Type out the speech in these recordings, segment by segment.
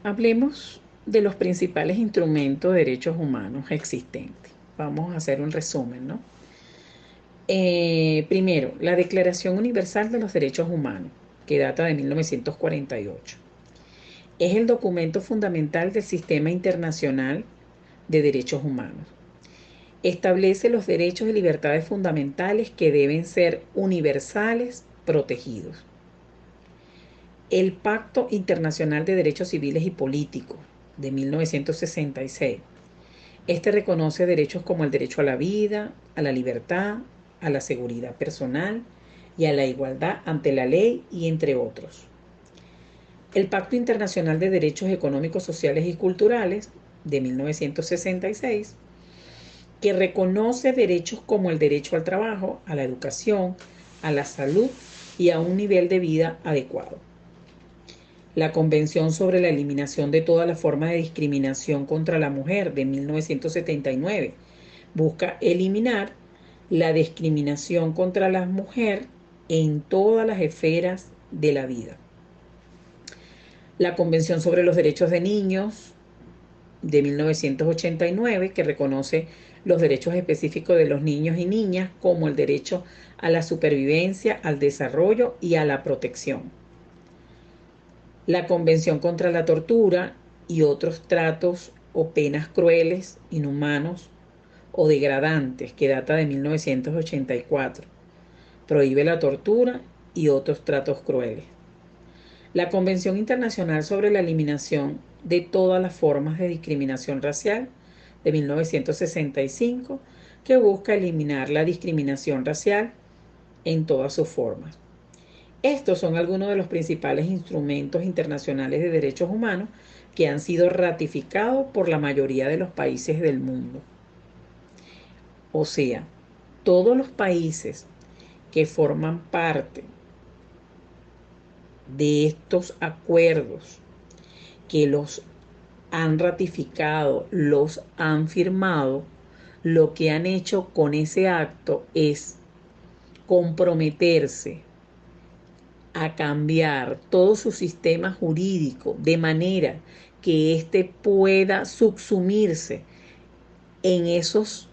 Hablemos de los principales instrumentos de derechos humanos existentes. Vamos a hacer un resumen, ¿no? Primero, la Declaración Universal de los Derechos Humanos, que data de 1948. Es el documento fundamental del sistema internacional de derechos humanos. Establece los derechos y libertades fundamentales que deben ser universales, protegidos. El Pacto Internacional de Derechos Civiles y Políticos de 1966. Este reconoce derechos como el derecho a la vida, a la libertad, a la seguridad personal y a la igualdad ante la ley y entre otros. El Pacto Internacional de Derechos Económicos, Sociales y Culturales de 1966, que reconoce derechos como el derecho al trabajo, a la educación, a la salud y a un nivel de vida adecuado. La Convención sobre la Eliminación de todas las formas de discriminación contra la mujer de 1979 busca eliminar la discriminación contra la mujer en todas las esferas de la vida. La Convención sobre los Derechos de Niños de 1989, que reconoce los derechos específicos de los niños y niñas, como el derecho a la supervivencia, al desarrollo y a la protección. La Convención contra la Tortura y otros tratos o penas crueles, inhumanos o degradantes, que data de 1984. Prohíbe la tortura y otros tratos crueles. La Convención Internacional sobre la Eliminación de todas las formas de discriminación racial de 1965, que busca eliminar la discriminación racial en todas sus formas. Estos son algunos de los principales instrumentos internacionales de derechos humanos que han sido ratificados por la mayoría de los países del mundo. O sea, todos los países que forman parte de estos acuerdos, que los han ratificado, los han firmado, lo que han hecho con ese acto es comprometerse a cambiar todo su sistema jurídico de manera que éste pueda subsumirse en esos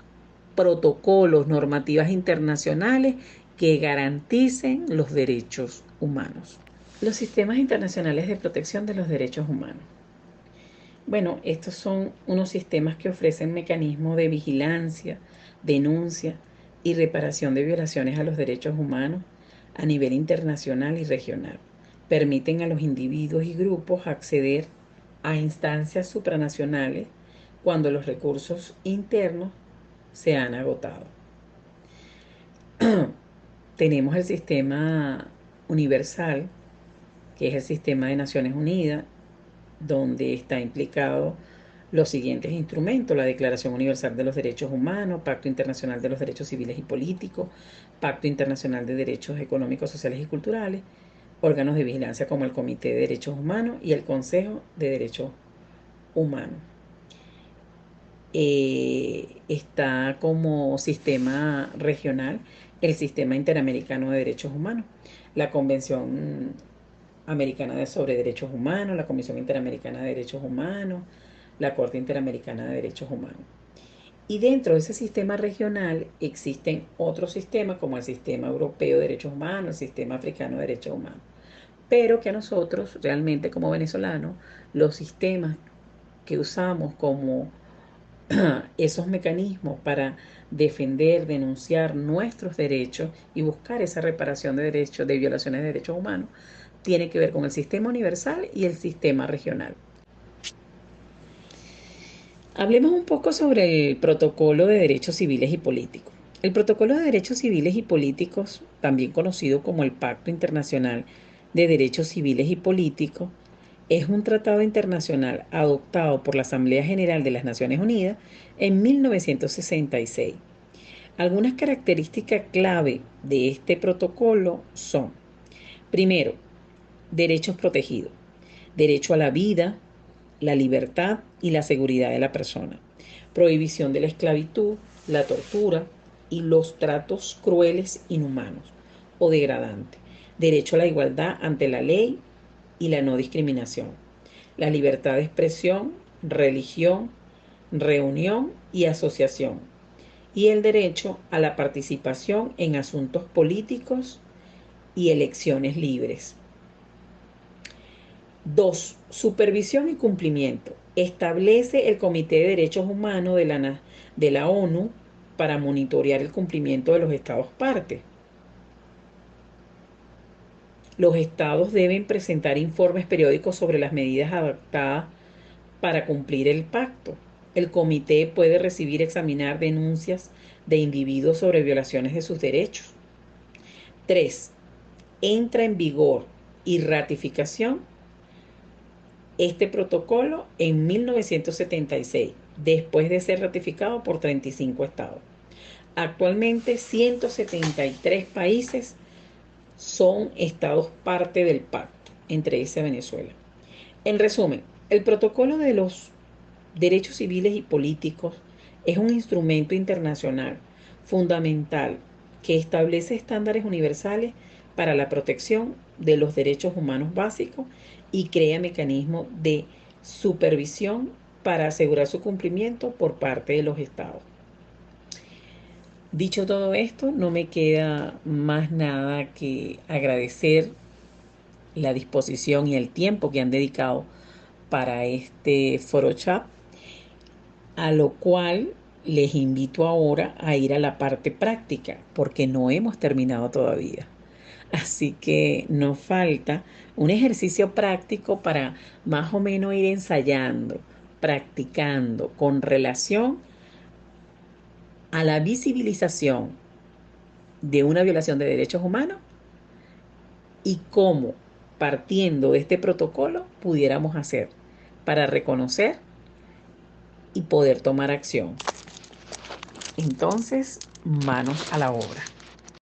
protocolos, normativas internacionales que garanticen los derechos humanos. Los sistemas internacionales de protección de los derechos humanos. Bueno, estos son unos sistemas que ofrecen mecanismos de vigilancia, denuncia y reparación de violaciones a los derechos humanos a nivel internacional y regional. Permiten a los individuos y grupos acceder a instancias supranacionales cuando los recursos internos se han agotado. Tenemos el sistema universal, que es el sistema de Naciones Unidas, donde está implicado los siguientes instrumentos: la Declaración Universal de los Derechos Humanos, Pacto Internacional de los Derechos Civiles y Políticos, Pacto Internacional de Derechos Económicos, Sociales y Culturales, órganos de vigilancia como el Comité de Derechos Humanos y el Consejo de Derechos Humanos. Está como sistema regional el Sistema Interamericano de Derechos Humanos, la Convención Americana sobre Derechos Humanos, la Comisión Interamericana de Derechos Humanos, la Corte Interamericana de Derechos Humanos. Y dentro de ese sistema regional existen otros sistemas como el Sistema Europeo de Derechos Humanos, el Sistema Africano de Derechos Humanos. Pero que a nosotros, realmente como venezolanos, los sistemas que usamos como esos mecanismos para defender, denunciar nuestros derechos y buscar esa reparación de derechos, de violaciones de derechos humanos, tiene que ver con el sistema universal y el sistema regional. Hablemos un poco sobre el Protocolo de Derechos Civiles y Políticos. El Protocolo de Derechos Civiles y Políticos, también conocido como el Pacto Internacional de Derechos Civiles y Políticos, es un tratado internacional adoptado por la Asamblea General de las Naciones Unidas en 1966. Algunas características clave de este protocolo son: primero, derechos protegidos, derecho a la vida, la libertad y la seguridad de la persona, prohibición de la esclavitud, la tortura y los tratos crueles, inhumanos o degradantes, derecho a la igualdad ante la ley y la no discriminación, la libertad de expresión, religión, reunión y asociación, y el derecho a la participación en asuntos políticos y elecciones libres. 2. Supervisión y cumplimiento. Establece el Comité de Derechos Humanos de la ONU para monitorear el cumplimiento de los estados partes. Los estados deben presentar informes periódicos sobre las medidas adoptadas para cumplir el pacto. El comité puede recibir y examinar denuncias de individuos sobre violaciones de sus derechos. 3. Entra en vigor y ratificación este protocolo en 1976, después de ser ratificado por 35 estados. Actualmente 173 países son estados parte del pacto, entre ese Venezuela. En resumen, el protocolo de los derechos civiles y políticos es un instrumento internacional fundamental que establece estándares universales para la protección de los derechos humanos básicos y crea mecanismos de supervisión para asegurar su cumplimiento por parte de los estados. Dicho todo esto, no me queda más nada que agradecer la disposición y el tiempo que han dedicado para este foro chat, a lo cual les invito ahora a ir a la parte práctica, porque no hemos terminado todavía. Así que nos falta un ejercicio práctico para más o menos ir ensayando, practicando con relación a la visibilización de una violación de derechos humanos y cómo, partiendo de este protocolo, pudiéramos hacer para reconocer y poder tomar acción. Entonces, manos a la obra.